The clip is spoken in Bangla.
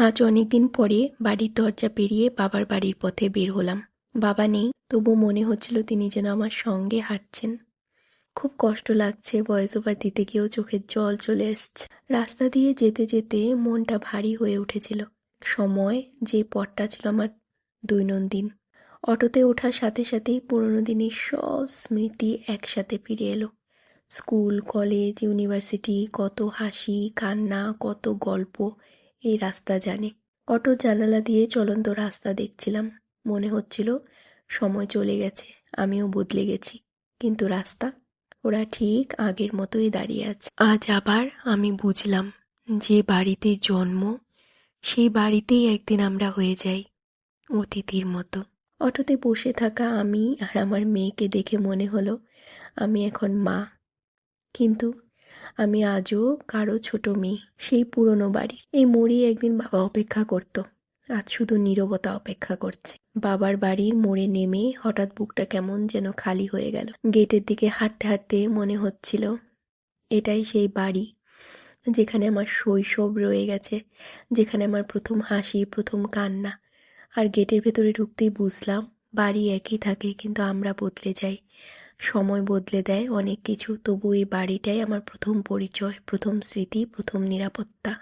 আজ অনেকদিন পরে বাড়ির দরজা পেরিয়ে বাবার বাড়ির পথে বের হলাম। বাবা নেই, তবু মনে হচ্ছিল তিনি যেন আমার সঙ্গে হাঁটছেন। খুব কষ্ট লাগছে, ভয়েস ওভার দিতে গিয়েও চোখের জল চলে এসছে। রাস্তা দিয়ে যেতে যেতে মনটা ভারী হয়ে উঠেছিল। সময় যে পথটা ছিল আমার দৈনন্দিন। অটোতে ওঠার সাথে সাথেই পুরোনো দিনের সব স্মৃতি একসাথে ফিরে এলো। স্কুল, কলেজ, ইউনিভার্সিটি, কত হাসি কান্না, কত গল্প এই রাস্তা জানে। অটোর জানালা দিয়ে চলন্ত রাস্তা দেখছিলাম। মনে হচ্ছিল সময় চলে গেছে, আমিও বদলে গেছি, কিন্তু রাস্তা ওরা ঠিক আগের মতোই দাঁড়িয়ে আছে। আজ আবার আমি বুঝলাম, যে বাড়িতে জন্ম সেই বাড়িতেই একদিন আমরা হয়ে যাই অতিথির মতো। অটোতে বসে থাকা আমি আর আমার মেয়েকে দেখে মনে হলো আমি এখন মা, কিন্তু আমি আজও কারো ছোট মেয়ে। সেই পুরনো বাড়ি, এই মোড়ে একদিন বাবা অপেক্ষা করত, আজ শুধু নীরবতা অপেক্ষা করছে। বাবার বাড়ির মোড়ে নেমে হঠাৎ বুকটা কেমন যেন খালি হয়ে গেল। গেটের দিকে হাঁটতে হাঁটতে মনে হচ্ছিল এটাই সেই বাড়ি যেখানে আমার শৈশব রয়ে গেছে, যেখানে আমার প্রথম হাসি, প্রথম কান্না। আর গেটের ভেতরে ঢুকতেই বুঝলাম বাড়ি একই থাকে, কিন্তু আমরা বদলে যাই। সময় বদলে দেয় অনেক কিছু, তবু এই বাড়িটাই আমার প্রথম পরিচয়, প্রথম স্মৃতি, প্রথম নিরাপত্তা।